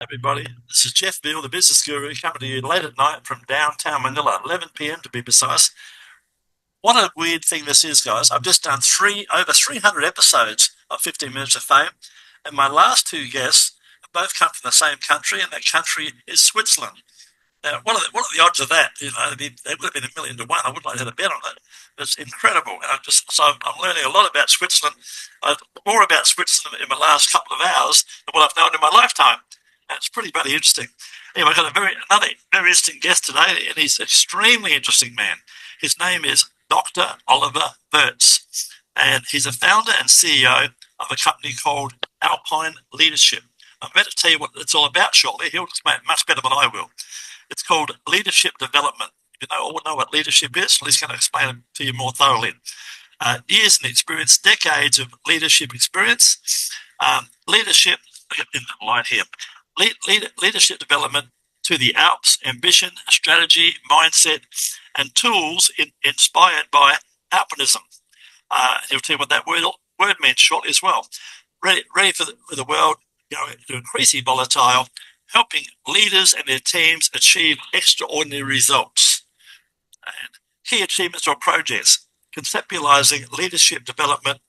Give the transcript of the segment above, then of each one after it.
Everybody, this is Jeff Veale, the business guru, coming to you late at night from downtown Manila, 11 p.m. to be precise. What a weird thing this is, guys. I've just done over 300 episodes of 15 Minutes of Fame, and my last two guests both come from the same country, and that country is Switzerland. Now, what are the odds of that? You know, they would have been 1,000,000 to 1. I wouldn't like to have a bet on it. It's incredible. And I'm learning a lot about Switzerland, more about Switzerland in the last couple of hours than what I've known in my lifetime. That's pretty bloody interesting. Anyway, I've got another very interesting guest today, and he's an extremely interesting man. His name is Dr. Oliver Wirths, and he's a founder and CEO of a company called Alpine Leadership. I'm about to tell you what it's all about shortly. He'll explain it much better than I will. It's called leadership development. You all know what leadership is, so he's going to explain it to you more thoroughly. Years and experience, decades of leadership experience. Leadership, in the line here, leadership development to the Alps, ambition, strategy, mindset, and tools inspired by alpinism. He'll tell you what that word means shortly as well. Ready for the world to increasingly volatile, helping leaders and their teams achieve extraordinary results. And key achievements or projects, conceptualizing leadership development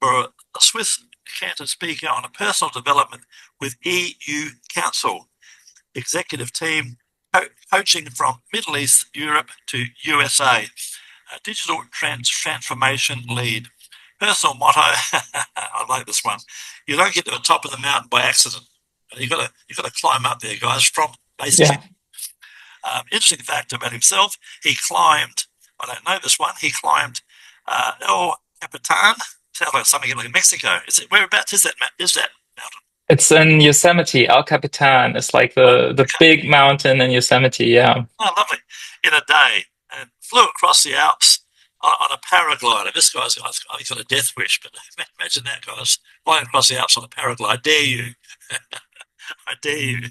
for a Swiss canton speaker on a personal development with �ㅢ𝐭𝐡 executive team, coaching from Middle East, Europe to USA, a digital transformation lead. Personal motto, I like this one, you don't get to the top of the mountain by accident. You've got to climb up there, guys, from basically. Yeah. Interesting fact about himself, he climbed, I don't know this one, he climbed El Capitan. Sounds like something in Mexico. Whereabouts is that mountain? It's in Yosemite. El Capitan is like the big mountain in Yosemite, yeah. Oh, lovely. In a day, and flew across the Alps on a paraglider. This guy's got a death wish, but imagine that, guys, flying across the Alps on a paraglider. I dare you. I dare you.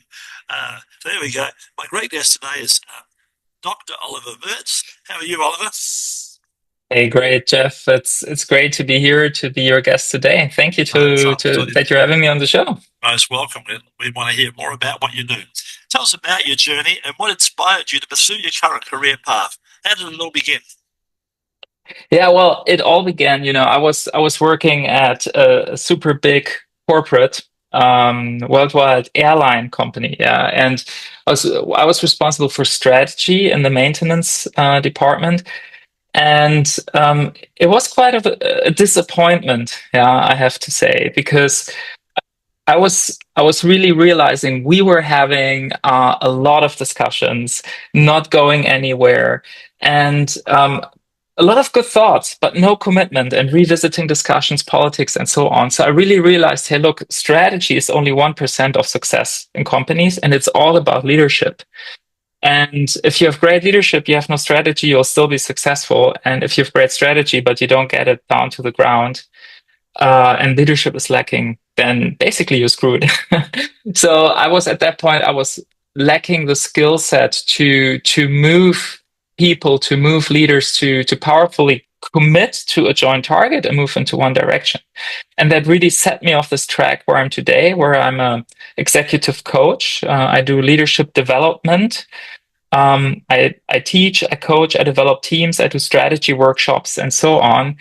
So there we go. My great guest today is Dr. Oliver Wirths. How are you, Oliver? Hey, great, Jeff. It's great to be here to be your guest today. Thank you that you're having me on the show. Most welcome. We want to hear more about what you do. Tell us about your journey and what inspired you to pursue your current career path. How did it all begin? Yeah, well, it all began. I was working at a super big corporate worldwide airline company, yeah, and I was responsible for strategy in the maintenance department. And it was quite a disappointment, yeah, I have to say, because I was really realizing we were having a lot of discussions, not going anywhere, and a lot of good thoughts, but no commitment, and revisiting discussions, politics, and so on. So I really realized, hey, look, strategy is only 1% of success in companies, and it's all about leadership. And if you have great leadership, you have no strategy, you'll still be successful. And if you have great strategy, but you don't get it down to the ground, and leadership is lacking, then basically you're screwed. So I was at that point, I was lacking the skill set to move people, to move leaders to powerfully commit to a joint target and move into one direction. And that really set me off this track where I'm today, where I'm an executive coach. I do leadership development. I teach, I coach, I develop teams, I do strategy workshops, and so on.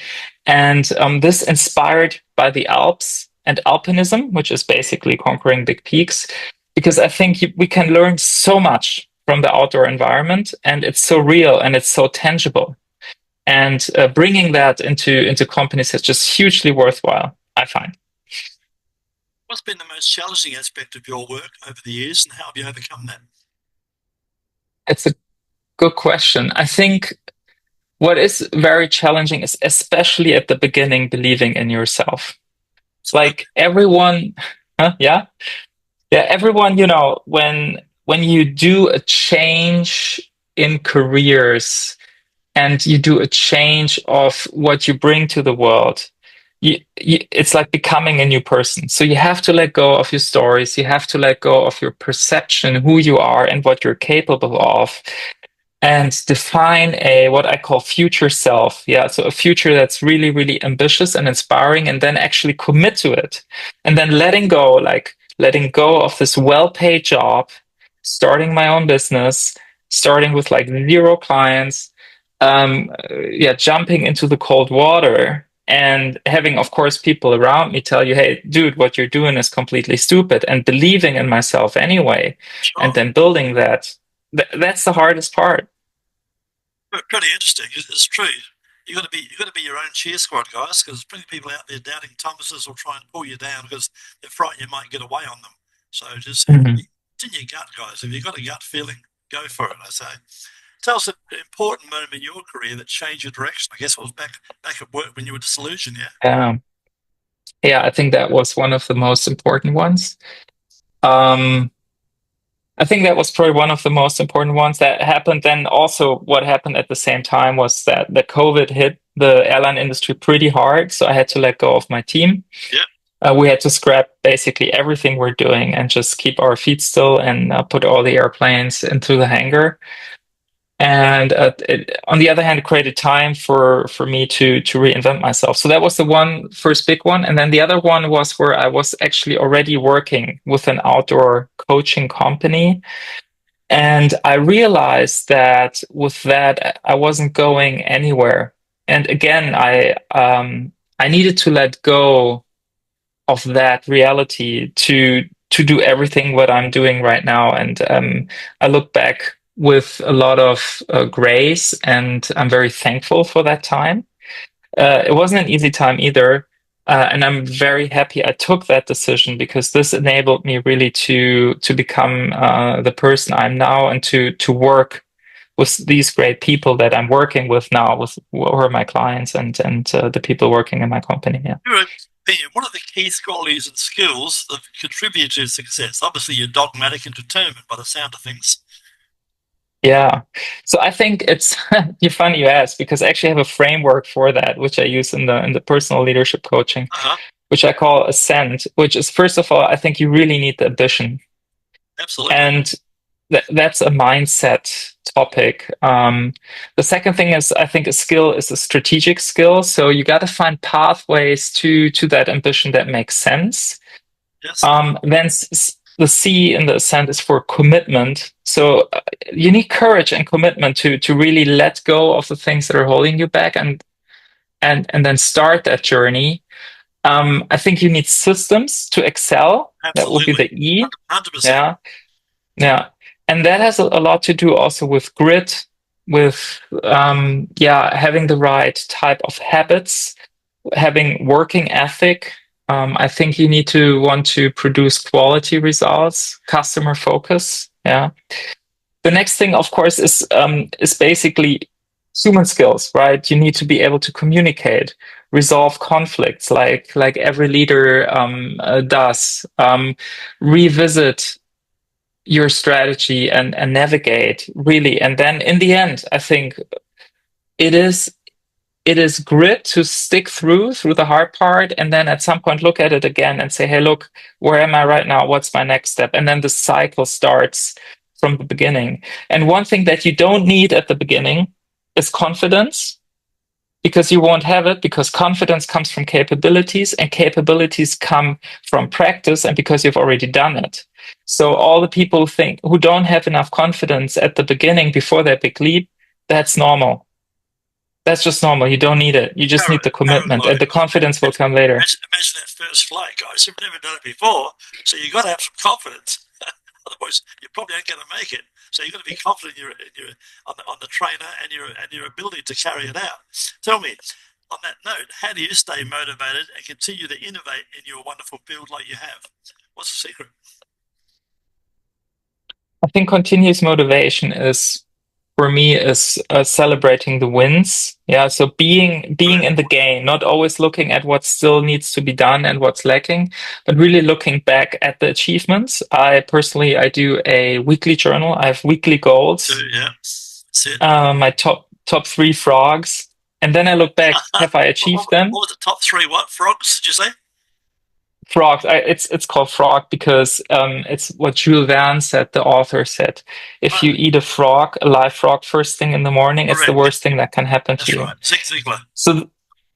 And this inspired by the Alps and alpinism, which is basically conquering big peaks, because I think we can learn so much from the outdoor environment, and it's so real and it's so tangible. And bringing that into companies is just hugely worthwhile, I find. What's been the most challenging aspect of your work over the years, and how have you overcome that? It's a good question. I think what is very challenging is, especially at the beginning, believing in yourself. It's like everyone, everyone, when you do a change in careers and you do a change of what you bring to the world, it's like becoming a new person. So you have to let go of your stories. You have to let go of your perception, who you are and what you're capable of, and define what I call future self. Yeah, so a future that's really, really ambitious and inspiring, and then actually commit to it. And then letting go, like letting go of this well-paid job, starting my own business, starting with like 0 clients, jumping into the cold water and having, of course, people around me tell you, hey, dude, what you're doing is completely stupid, and believing in myself anyway, and then building that. That's the hardest part. Pretty interesting. It's true. You got to be your own cheer squad, guys, because there's plenty of people out there doubting Thomases will try and pull you down because they're frightened you might get away on them. So just it's in your gut, guys. If you've got a gut feeling, go for it. I say. Tell us an important moment in your career that changed your direction. I guess it was back at work when you were disillusioned. Yeah. Yeah, I think that was one of the most important ones. I think that was probably one of the most important ones that happened. Then also what happened at the same time was that the COVID hit the airline industry pretty hard. So I had to let go of my team. Yeah. We had to scrap basically everything we're doing and just keep our feet still and put all the airplanes into the hangar. And on the other hand, it created time for me to reinvent myself. So that was the first big one. And then the other one was where I was actually already working with an outdoor coaching company. And I realized that with that, I wasn't going anywhere. And again, I needed to let go of that reality to do everything what I'm doing right now. And I look back with a lot of grace, and I'm very thankful for that time. It wasn't an easy time either, and I'm very happy I took that decision, because this enabled me really to become the person I'm now, and to work with these great people that I'm working with now, with who are my clients and the people working in my company. Yeah. What are the key qualities and skills that contribute to success? Obviously, you're dogmatic and determined by the sound of things. Yeah. So I think it's you're funny you ask, because I actually have a framework for that, which I use in the personal leadership coaching, which I call 𝐻𝐸𝐴𝐶, which is, first of all, I think you really need the ambition. Absolutely. And that's a mindset topic. The second thing is, I think a skill is a strategic skill. So you got to find pathways to that ambition that makes sense. Yes. Then the C in the 𝐻𝐸𝐴𝐶 is for commitment. So you need courage and commitment to really let go of the things that are holding you back, and then start that journey. I think you need systems to excel. Absolutely. That would be the E. 100%. Yeah. And that has a lot to do also with grit, with having the right type of habits, having working ethic. I think you need to want to produce quality results, customer focus. Yeah. The next thing, of course, is basically human skills, right? You need to be able to communicate, resolve conflicts, like every leader does. Revisit your strategy and navigate, really. And then in the end, I think it is grit to stick through the hard part, and then at some point look at it again and say, hey, look, where am I right now? What's my next step? And then the cycle starts from the beginning. And one thing that you don't need at the beginning is confidence, because you won't have it, because confidence comes from capabilities, and capabilities come from practice, and because you've already done it. So all the people who don't have enough confidence at the beginning before their big leap, that's normal. That's just normal. You don't need it. You just need the commitment, and the confidence will come later. Imagine that first flight, guys. You've never done it before, so you've got to have some confidence. Otherwise, you probably ain't going to make it. So you've got to be confident on the trainer and your ability to carry it out. Tell me, on that note, how do you stay motivated and continue to innovate in your wonderful field like you have? What's the secret? I think continuous motivation is, for me, is celebrating the wins. Yeah. So being in the game, not always looking at what still needs to be done and what's lacking, but really looking back at the achievements. I do a weekly journal. I have weekly goals. Yeah. That's it. My top 3 frogs. And then I look back, have I achieved them? What was the top 3 what? Frogs, did you say? Frogs. It's called frog because it's what Jules Verne said, the author said. If you eat a live frog, first thing in the morning, it's the worst thing that can happen to you. That's right. 𝐷𝐢𝐿𝐴. So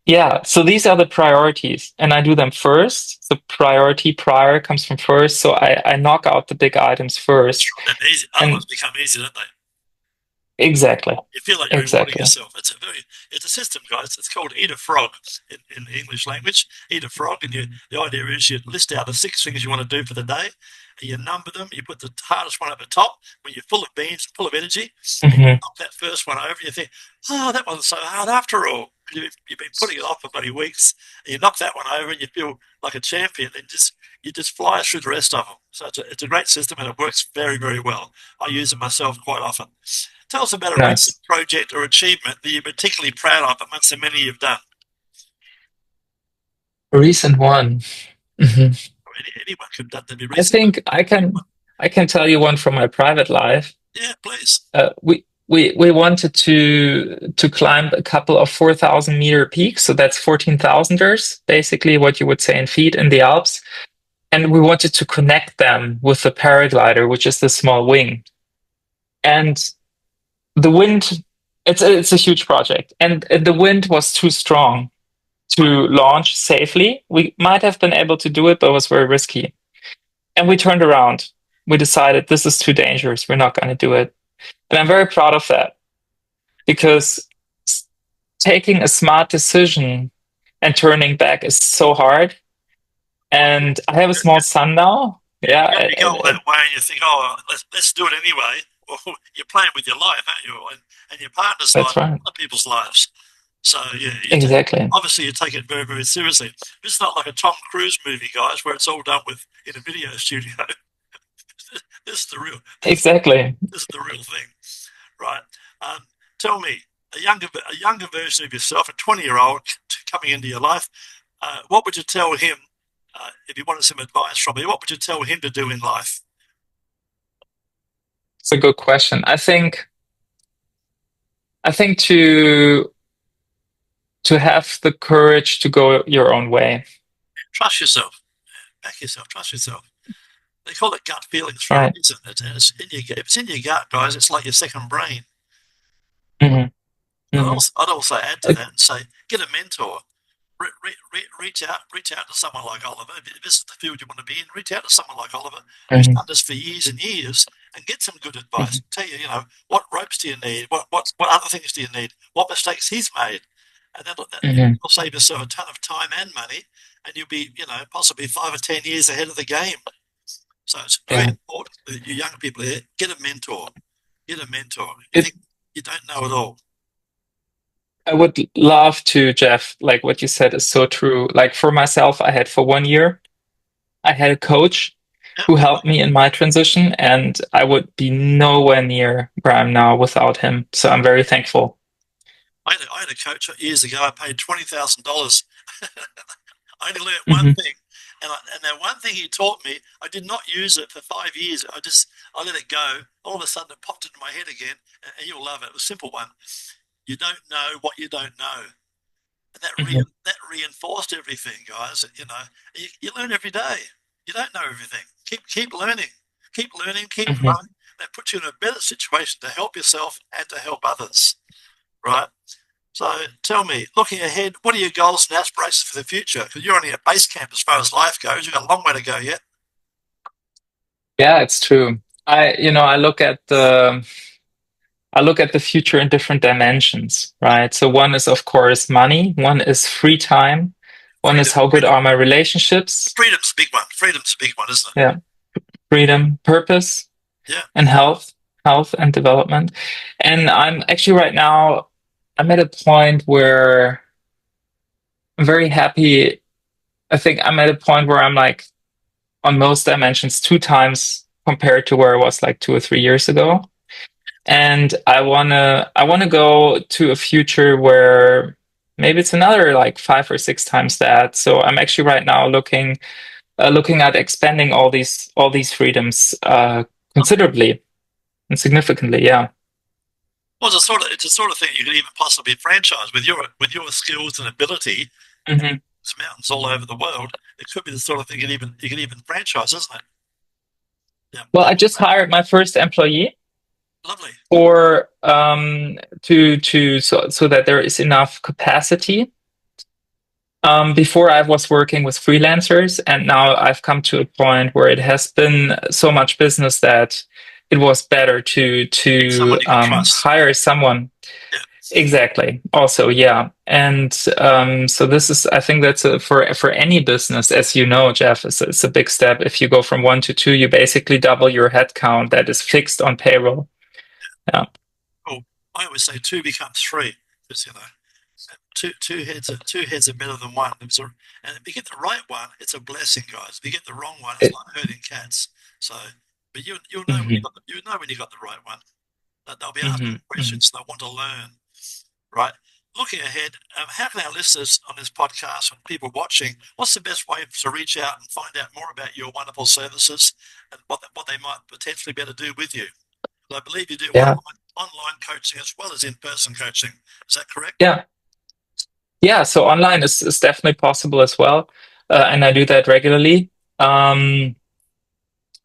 Yeah, so these are the priorities, and I do them first. The priority prior comes from first, so I knock out the big items first. Sure. And easy, other ones And become easy, don't they? exactly, You feel like you're rewarding exactly. yourself. It's a system, guys. It's called Eat a Frog in the English language. Eat a frog, and the idea is you list out the 6 things you want to do for the day, and you number them. You put the hardest one at the top when you're full of beans, full of energy, and you Hmm. knock that first one over. And you think, oh, that one's so hard after all. You've been putting it off for bloody weeks, and you knock that one over, and you feel like a champion. And you just fly through the rest of them. So it's a great system, and it works very, very well. I use it myself quite often. Tell us about a recent Nice. project or achievement that you're particularly proud of amongst the many you've done. Recent one. Hmm. Anyone could have done to be I recent. think I can tell you one from my private life. Yeah, please. We wanted to climb a couple of 4,000-meter peaks, so that's 14,000ers, basically what you would say in feet in the Alps. And we wanted to connect them with the paraglider, which is the small wing. And the wind, it's a huge project, and the wind was too strong to launch safely. We might have been able to do it, but it was very risky. And we turned around. We decided this is too dangerous. We're not going to do it. And I'm very proud of that because taking a smart decision and turning back is so hard. And I have a small son now. Yeah, You go all that way and you think, oh, let's do it anyway. Well, you're playing with your life, aren't you? And your partner's life, that's right. other people's lives. So yeah, Exactly. obviously you take it very, very seriously. This is not like a Tom Cruise movie, guys, where it's all done with in a video studio. this is the real. Exactly. This is the real thing, right? Um, Tell me, a younger version of yourself, a 20-year-old coming into your life. What would you tell him if you wanted some advice from me? What would you tell him to do in life? It's a good question. I think to have the courage to go your own way. Trust yourself. Back yourself. Trust yourself. They call it gut feelings for a Right. reason. It's in your, if it's in your gut, guys, it's like your second brain. Hmm. Hmm. I'd also add to that and say, get a mentor. Reach out to someone like Oliver. If this is the field you want to be in, reach out to someone like Oliver who's Hmm. done this for years and years and get some good advice. Tell you, what ropes do you need? What other things do you need? What mistakes he's made? And Hmm. you'll save yourself a ton of time and money, and you'll be, possibly 5 or 10 years ahead of the game. So it's very Yeah. important that you young people here get a mentor. Get a mentor. You It, think you don't know it all. I would love to, Jeff, like what you said is so true. Like for myself, for 1 year, I had a coach Yeah, who helped me in my transition, and I would be nowhere near where I'm now without him. So I'm very thankful. I had a coach years ago. I paid $20,000. I only learned one Hmm. thing, and that one thing he taught me, I did not use it for 5 years. I let it go. All of a sudden, it popped into my head again, and you'll love it. It was a simple one. You don't know what you don't know, and Hmm. that reinforced everything, guys. You learn every day. You don't know everything. Keep learning. Keep learning. Keep Hmm. growing. That puts you in a better situation to help yourself and to help others. Right. So tell me, looking ahead, what are your goals and aspirations for the future? Because you're only at base camp as far as life goes. You've got a long way to go yet. Yeah, it's true. I look at the future in different dimensions, right? So one is, of course, money. One is free time. One is Freedom, how good freedom, are my relationships? freedom's a big one. Freedom's a big one, isn't it? Yeah, freedom, purpose, Yeah. and health and development. And I'm actually right now, I'm at a point where I'm very happy. I think I'm at a point where I'm like on most dimensions 2 times compared to where I was like 2 or 3 years ago. And I wanna go to a future where maybe it's another like 5 or 6 times that. So I'm actually right now looking at expanding all these freedoms considerably and significantly. Yeah. Well, it's a sort of thing you could even possibly franchise with your skills and ability. Hmm. There's mountains all over the world. It could be the sort of thing you can even franchise, isn't it? Yeah. Well, I just hired my first employee Lovely. for to so that there is enough capacity Before I was working with freelancers, and now I've come to a point where it has been so much business that it was better to Someone you can trust. hire someone. Yeah. Exactly. Also, yeah, and so this is, I think that's for any business, as you know, Jeff, it's a big step. If you go from one to two, you basically double your headcount that is fixed on payroll. Yeah. Well, I always say two becomes three. Because, two heads are better than one. And if you get the right one, it's a blessing, guys. If you get the wrong one, it's It, like herding cats. So, but you'll know when mhm, you know when you got the right one. That they'll be asking mhm, mhm. questions. They'll want to learn. Right. Looking ahead, how can our listeners on this podcast and people watching, what's the best way to reach out and find out more about your wonderful services and what they might potentially be able to do with you? I believe you do Yeah. online coaching as well as in-person coaching. Is that correct? Yeah. Yeah, so online is definitely possible as well, and I do that regularly. Um,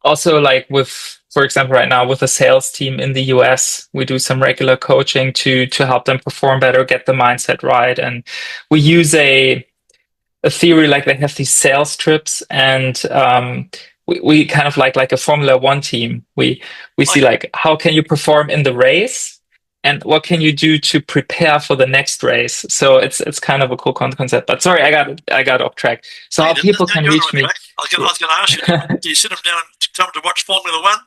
Also, like with, for example, right now with a sales team in the US, we do some regular coaching to help them perform better, get the mindset right, and we use a theory like they have these sales trips, and we kind of like a Formula One team. We Oh see yeah. like how can you perform in the race, and what can you do to prepare for the next race. So it's kind of a cool concept. But sorry, I got off track. So No, you how didn't. people can You're on the reach right me? track. I was going to ask you, do you sit them down and tell them to watch Formula One?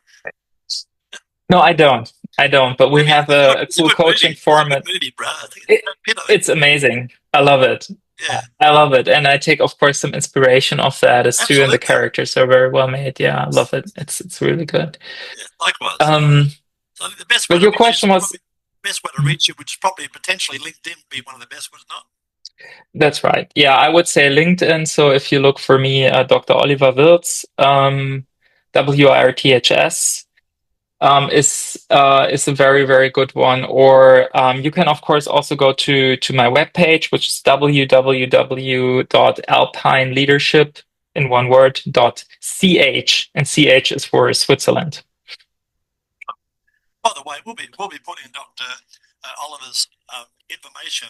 No, I don't. I don't. But we Maybe have a it's a cool good coaching movie. It's a good format. movie, bro. I think it's It, Brad Pitt, I think. it's amazing. I love it. Yeah, I love it, and I take, of course, some inspiration off that as too, and the absolutely. characters are very well made. Yeah, I love it. It's really good. Yeah, likewise. Um, So I think the best way but to your reach you is question was, probably best way to reach you, which is probably potentially LinkedIn would be one of the best, would it not? that's right. Yeah, I would say LinkedIn. So if you look for me, Dr. Oliver Wirths, Wirths, is a very good one. Or you can of course also go to my webpage, which is www.alpineleadership in one word .ch, and ch is for Switzerland. By the way, we'll be putting Dr. Oliver's information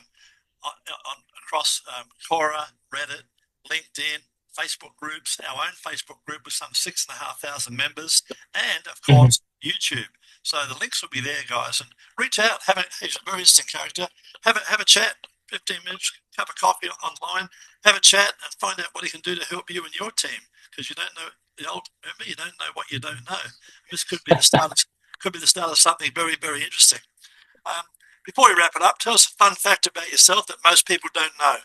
across Quora, Reddit, LinkedIn, Facebook groups, our own Facebook group with some 6,500 members, and of Mhm. course YouTube. So the links will be there, guys. And reach out. He's a very interesting character. Have a chat. 15 minutes, cup of coffee online. Have a chat and find out what he can do to help you and your team. Because you don't know remember, you don't know what you don't know. This could be the start. Could be the start of something very interesting. Um, Before we wrap it up, tell us a fun fact about yourself that most people don't know.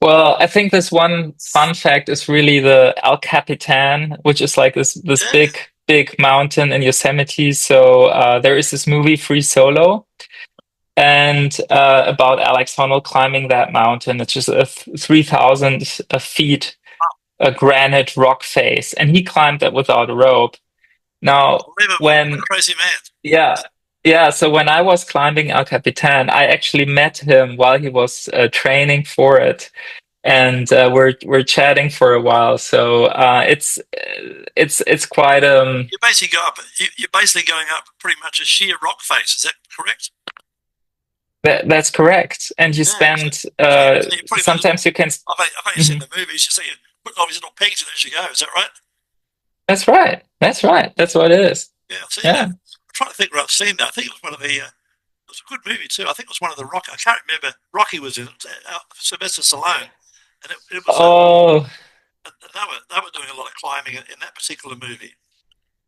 Well, I think this one fun fact is really the El Capitan, which is like this Yeah. big mountain in Yosemite. So there is this movie Free Solo, and about Alex Honnold climbing that mountain. It's just a 3,000 feet a granite rock face, and he climbed that without a rope. Now, Unbelievable. What a when crazy man. yeah. Yeah, so when I was climbing El Capitan, I actually met him while he was training for it, and we're chatting for a while. So it's quite You're basically going up pretty much a sheer rock face. Is that correct? that's correct. And you Yeah. spend So you're putting those little. sometimes you can. I've only seen Mhm. the movies. You see, you put all these little pegs in as you go. Is that right? That's right. That's right. That's what it is. Yeah, I've seen that. Yeah. I'm trying to think where I've seen that. I think it was one of the. It was a good movie too. I think it was one of the Rocky. I can't remember. Rocky was in it. Sylvester Stallone, and it was a. Oh, They were doing a lot of climbing in that particular movie.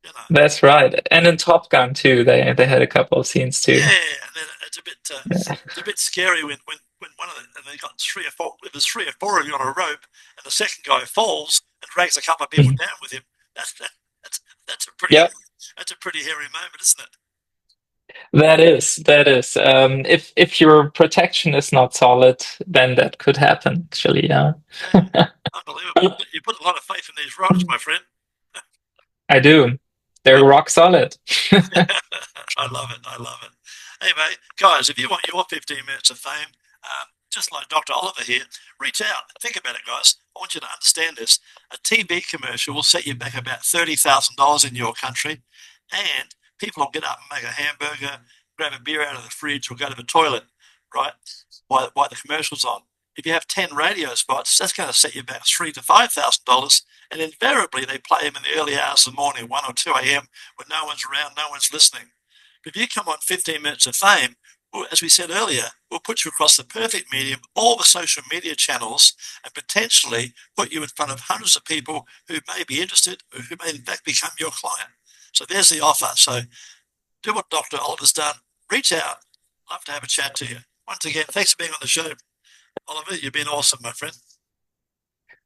You know. that's right. And in Top Gun too, they had a couple of scenes too. Yeah, and then Yeah. it's a bit scary when one of the and they got three or four. If there's three or four of you on a rope, and the second guy falls and drags a couple of people Mhm. down with him. That's that, that's a pretty Yep. that's a pretty hairy moment, isn't it? That is. If your protection is not solid, then that could happen. Actually, yeah. Yeah, unbelievable. You put a lot of faith in these rocks, my friend. I do. Well, They're rock solid. I love it. I love it. Anyway, guys, if you want your 15 minutes of fame, just like Dr. Oliver here, reach out. Think about it, guys. I want you to understand this. A TV commercial will set you back about $30,000 in your country, and people will get up and make a hamburger, grab a beer out of the fridge, or go to the toilet. right? Why the commercial's on. If you have 10 radio spots, that's going to set you back $3,000 to $5,000, and invariably they play them in the early hours of the morning, 1 or 2 a.m., when no one's around, no one's listening. But if you come on 15 minutes of fame, well, as we said earlier, we'll put you across the perfect medium, all the social media channels, and potentially put you in front of hundreds of people who may be interested, or who may in fact become your client. So there's the offer. So do what Dr. Oliver's done. Reach out. Love to have a chat to you. Once again, thanks for being on the show. Oliver, you've been awesome, my friend.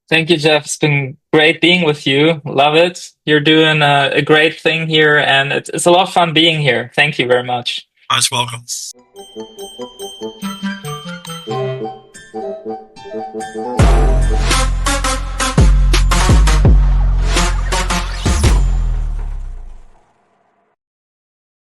Thank you, Jeff. It's been great being with you. Love it. You're doing a great thing here, and it's a lot of fun being here. Thank you very much. Most welcome.